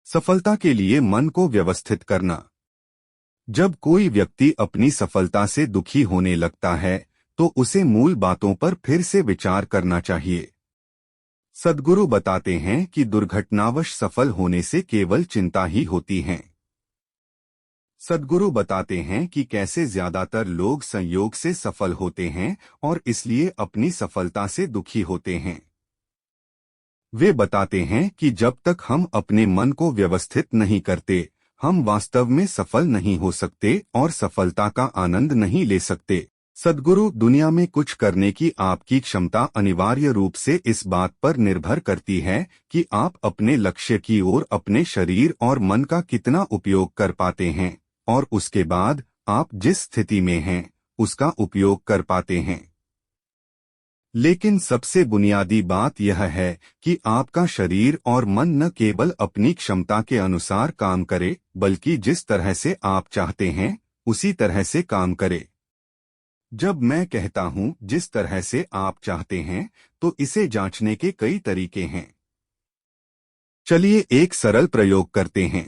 सफलता के लिए मन को व्यवस्थित करना। जब कोई व्यक्ति अपनी सफलता से दुखी होने लगता है तो उसे मूल बातों पर फिर से विचार करना चाहिए। सद्गुरु बताते हैं कि दुर्घटनावश सफल होने से केवल चिंता ही होती है। सद्गुरु बताते हैं कि कैसे ज्यादातर लोग संयोग से सफल होते हैं और इसलिए अपनी सफलता से दुखी होते हैं। वे बताते हैं कि जब तक हम अपने मन को व्यवस्थित नहीं करते, हम वास्तव में सफल नहीं हो सकते और सफलता का आनंद नहीं ले सकते। सद्गुरु दुनिया में कुछ करने की आपकी क्षमता अनिवार्य रूप से इस बात पर निर्भर करती है कि आप अपने लक्ष्य की ओर अपने शरीर और मन का कितना उपयोग कर पाते हैं, और उसके बाद आप जिस स्थिति में हैं उसका उपयोग कर पाते हैं। लेकिन सबसे बुनियादी बात यह है कि आपका शरीर और मन न केवल अपनी क्षमता के अनुसार काम करे, बल्कि जिस तरह से आप चाहते हैं उसी तरह से काम करे। जब मैं कहता हूं जिस तरह से आप चाहते हैं, तो इसे जांचने के कई तरीके हैं। चलिए एक सरल प्रयोग करते हैं।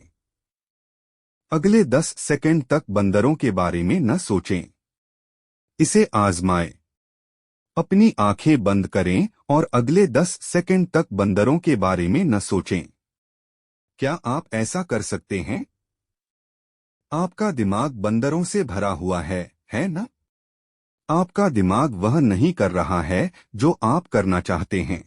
अगले 10 सेकंड तक बंदरों के बारे में न सोचें। इसे आजमाएं। अपनी आंखें बंद करें और अगले 10 सेकंड तक बंदरों के बारे में न सोचें। क्या आप ऐसा कर सकते हैं? आपका दिमाग बंदरों से भरा हुआ है ना? आपका दिमाग वह नहीं कर रहा है जो आप करना चाहते हैं।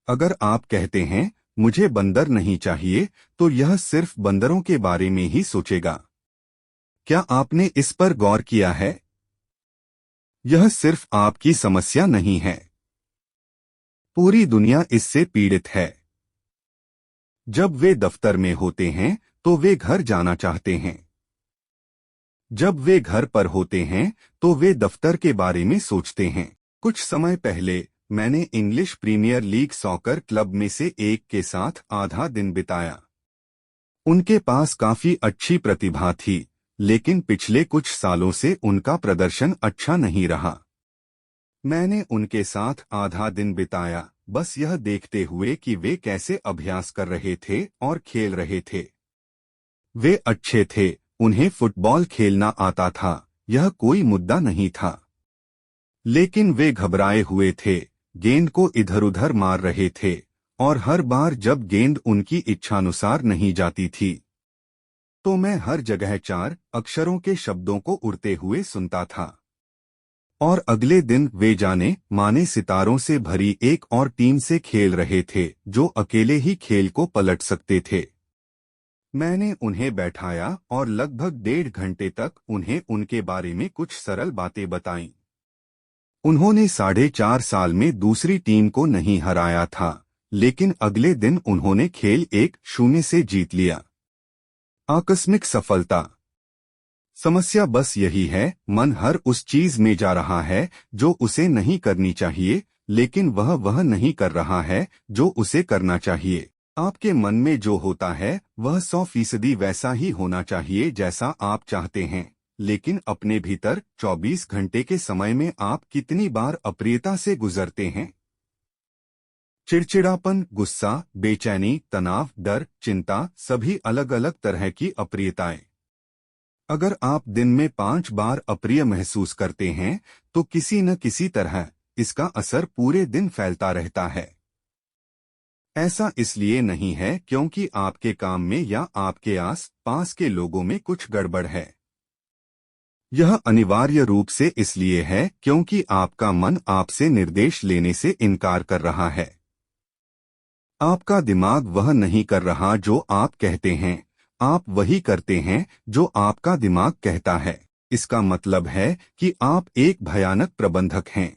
अगर आप कहते हैं मुझे बंदर नहीं चाहिए, तो यह सिर्फ बंदरों के बारे में ही सोचेगा। क्या आपने इस पर गौर किया है? यह सिर्फ आपकी समस्या नहीं है, पूरी दुनिया इससे पीड़ित है। जब वे दफ्तर में होते हैं तो वे घर जाना चाहते हैं। जब वे घर पर होते हैं तो वे दफ्तर के बारे में सोचते हैं। कुछ समय पहले मैंने English Premier League soccer club में से एक के साथ आधा दिन बिताया। उनके पास काफी अच्छी प्रतिभा थी, लेकिन पिछले कुछ सालों से उनका प्रदर्शन अच्छा नहीं रहा। मैंने उनके साथ आधा दिन बिताया, बस यह देखते हुए कि वे कैसे अभ्यास कर रहे थे और खेल रहे थे। वे अच्छे थे, उन्हें फुटबॉल खेलना आता था, यह कोई मुद्दा नहीं था। लेकिन वे घबराए हुए थे, गेंद को इधर उधर मार रहे थे, और हर बार जब गेंद उनकी इच्छानुसार नहीं जाती थी, तो मैं हर जगह 4 अक्षरों के शब्दों को उड़ते हुए सुनता था। और अगले दिन वे जाने माने सितारों से भरी एक और टीम से खेल रहे थे, जो अकेले ही खेल को पलट सकते थे। मैंने उन्हें बैठाया और लगभग 1.5 घंटे तक उन्हें उनके बारे में कुछ सरल बातें बताईं। उन्होंने 4.5 साल में दूसरी टीम को नहीं हराया था, लेकिन अगले दिन उन्होंने खेल 1-0 से जीत लिया। आकस्मिक सफलता। समस्या बस यही है, मन हर उस चीज में जा रहा है जो उसे नहीं करनी चाहिए, लेकिन वह नहीं कर रहा है जो उसे करना चाहिए। आपके मन में जो होता है वह 100% वैसा ही होना चाहिए जैसा आप चाहते हैं, लेकिन अपने भीतर 24 घंटे के समय में आप कितनी बार अप्रियता से गुजरते हैं? चिड़चिड़ापन, गुस्सा, बेचैनी, तनाव, डर, चिंता, सभी अलग अलग तरह की अप्रियताएं। अगर आप दिन में 5 बार अप्रिय महसूस करते हैं, तो किसी न किसी तरह इसका असर पूरे दिन फैलता रहता है। ऐसा इसलिए नहीं है क्योंकि आपके काम में या आपके आस पास के लोगों में कुछ गड़बड़ है। यह अनिवार्य रूप से इसलिए है क्योंकि आपका मन आपसे निर्देश लेने से इनकार कर रहा है। आपका दिमाग वह नहीं कर रहा जो आप कहते हैं, आप वही करते हैं जो आपका दिमाग कहता है। इसका मतलब है कि आप एक भयानक प्रबंधक हैं।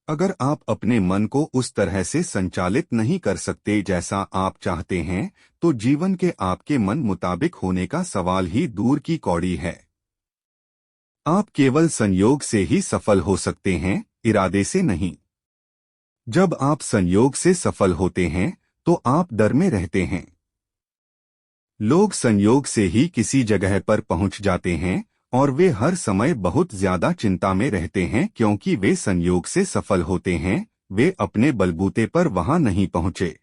अगर आप अपने मन को उस तरह से संचालित नहीं कर सकते जैसा आप चाहते हैं, तो जीवन के आपके मन मुताबिक होने का सवाल ही दूर की कौड़ी है। आप केवल संयोग से ही सफल हो सकते हैं, इरादे से नहीं। जब आप संयोग से सफल होते हैं, तो आप डर में रहते हैं। लोग संयोग से ही किसी जगह पर पहुंच जाते हैं और वे हर समय बहुत ज्यादा चिंता में रहते हैं क्योंकि वे संयोग से सफल होते हैं, वे अपने बलबूते पर वहां नहीं पहुंचे।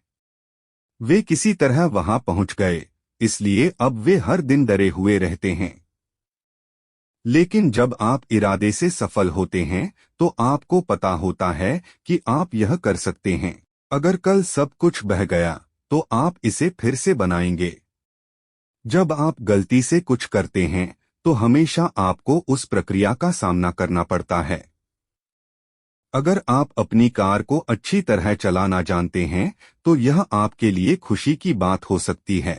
वे किसी तरह वहां पहुंच गए, इसलिए अब वे हर दिन डरे हुए रहते हैं। लेकिन जब आप इरादे से सफल होते हैं तो आपको पता होता है कि आप यह कर सकते हैं। अगर कल सब कुछ बह गया तो आप इसे फिर से बनाएंगे। जब आप गलती से कुछ करते हैं तो हमेशा आपको उस प्रक्रिया का सामना करना पड़ता है। अगर आप अपनी कार को अच्छी तरह चलाना जानते हैं तो यह आपके लिए खुशी की बात हो सकती है।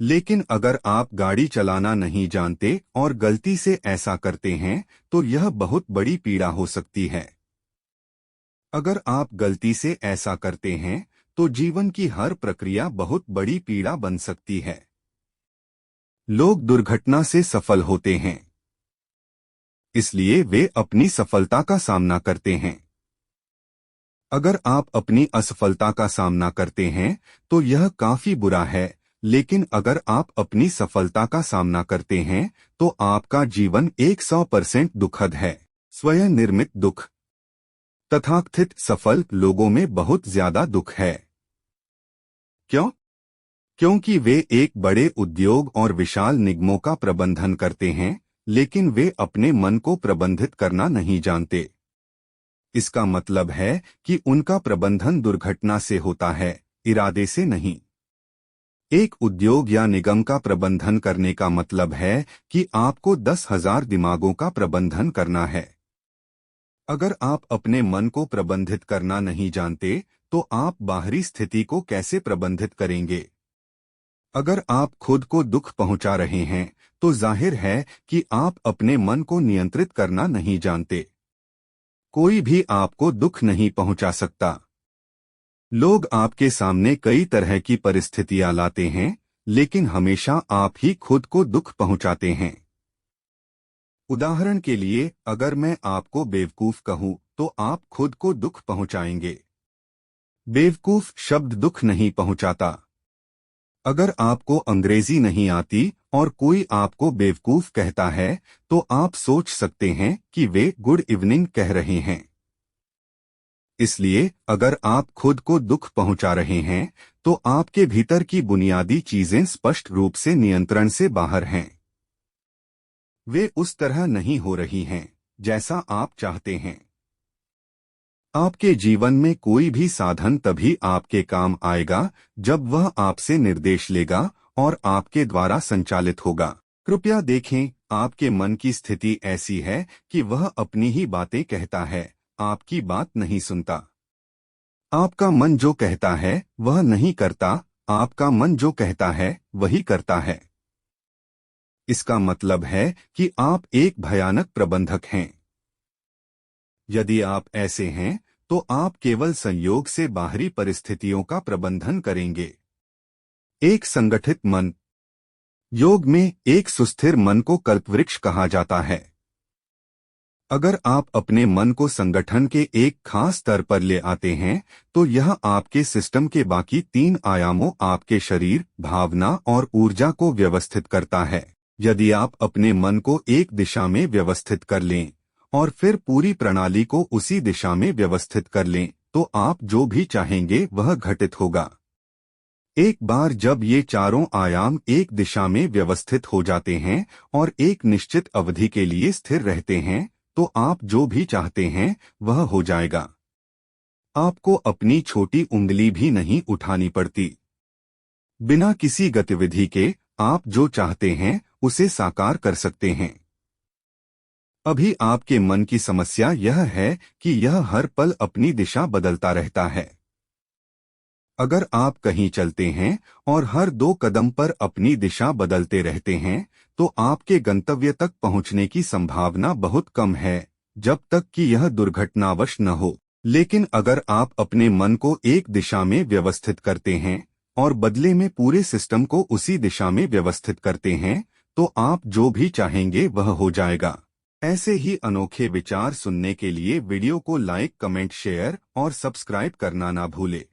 लेकिन अगर आप गाड़ी चलाना नहीं जानते और गलती से ऐसा करते हैं तो यह बहुत बड़ी पीड़ा हो सकती है। अगर आप गलती से ऐसा करते हैं तो जीवन की हर प्रक्रिया बहुत बड़ी पीड़ा बन सकती है। लोग दुर्घटना से सफल होते हैं, इसलिए वे अपनी सफलता का सामना करते हैं। अगर आप अपनी असफलता का सामना करते हैं तो यह काफी बुरा है, लेकिन अगर आप अपनी सफलता का सामना करते हैं तो आपका जीवन 100% दुखद है। स्वयं निर्मित दुख। तथाकथित सफल लोगों में बहुत ज्यादा दुख है। क्यों? क्योंकि वे एक बड़े उद्योग और विशाल निगमों का प्रबंधन करते हैं, लेकिन वे अपने मन को प्रबंधित करना नहीं जानते। इसका मतलब है कि उनका प्रबंधन दुर्घटना से होता है, इरादे से नहीं। एक उद्योग या निगम का प्रबंधन करने का मतलब है कि आपको 10,000 दिमागों का प्रबंधन करना है। अगर आप अपने मन को प्रबंधित करना नहीं जानते तो आप बाहरी स्थिति को कैसे प्रबंधित करेंगे? अगर आप खुद को दुख पहुंचा रहे हैं तो जाहिर है कि आप अपने मन को नियंत्रित करना नहीं जानते। कोई भी आपको दुख नहीं पहुंचा सकता। लोग आपके सामने कई तरह की परिस्थितियां लाते हैं, लेकिन हमेशा आप ही खुद को दुख पहुंचाते हैं। उदाहरण के लिए, अगर मैं आपको बेवकूफ कहूं तो आप खुद को दुख पहुंचाएंगे। बेवकूफ शब्द दुख नहीं पहुंचाता। अगर आपको अंग्रेजी नहीं आती और कोई आपको बेवकूफ कहता है तो आप सोच सकते हैं कि वे गुड इवनिंग कह रहे हैं। इसलिए अगर आप खुद को दुख पहुंचा रहे हैं तो आपके भीतर की बुनियादी चीजें स्पष्ट रूप से नियंत्रण से बाहर हैं। वे उस तरह नहीं हो रही हैं जैसा आप चाहते हैं। आपके जीवन में कोई भी साधन तभी आपके काम आएगा जब वह आपसे निर्देश लेगा और आपके द्वारा संचालित होगा। कृपया देखें, आपके मन की स्थिति ऐसी है कि वह अपनी ही बातें कहता है, आपकी बात नहीं सुनता। आपका मन जो कहता है वह नहीं करता, आपका मन जो कहता है वही करता है। इसका मतलब है कि आप एक भयानक प्रबंधक हैं। यदि आप ऐसे हैं तो आप केवल संयोग से बाहरी परिस्थितियों का प्रबंधन करेंगे। एक संगठित मन। योग में एक सुस्थिर मन को कल्पवृक्ष कहा जाता है। अगर आप अपने मन को संगठन के एक खास स्तर पर ले आते हैं तो यह आपके सिस्टम के बाकी 3 आयामों आपके शरीर, भावना और ऊर्जा को व्यवस्थित करता है। यदि आप अपने मन को एक दिशा में व्यवस्थित कर लें और फिर पूरी प्रणाली को उसी दिशा में व्यवस्थित कर लें तो आप जो भी चाहेंगे वह घटित होगा। एक बार जब ये चारों आयाम एक दिशा में व्यवस्थित हो जाते हैं और एक निश्चित अवधि के लिए स्थिर रहते हैं तो आप जो भी चाहते हैं वह हो जाएगा। आपको अपनी छोटी उंगली भी नहीं उठानी पड़ती। बिना किसी गतिविधि के आप जो चाहते हैं उसे साकार कर सकते हैं। अभी आपके मन की समस्या यह है कि यह हर पल अपनी दिशा बदलता रहता है। अगर आप कहीं चलते हैं और हर 2 कदम पर अपनी दिशा बदलते रहते हैं तो आपके गंतव्य तक पहुंचने की संभावना बहुत कम है, जब तक कि यह दुर्घटनावश न हो। लेकिन अगर आप अपने मन को एक दिशा में व्यवस्थित करते हैं और बदले में पूरे सिस्टम को उसी दिशा में व्यवस्थित करते हैं तो आप जो भी चाहेंगे वह हो जाएगा। ऐसे ही अनोखे विचार सुनने के लिए वीडियो को लाइक, कमेंट, शेयर और सब्सक्राइब करना ना भूलें।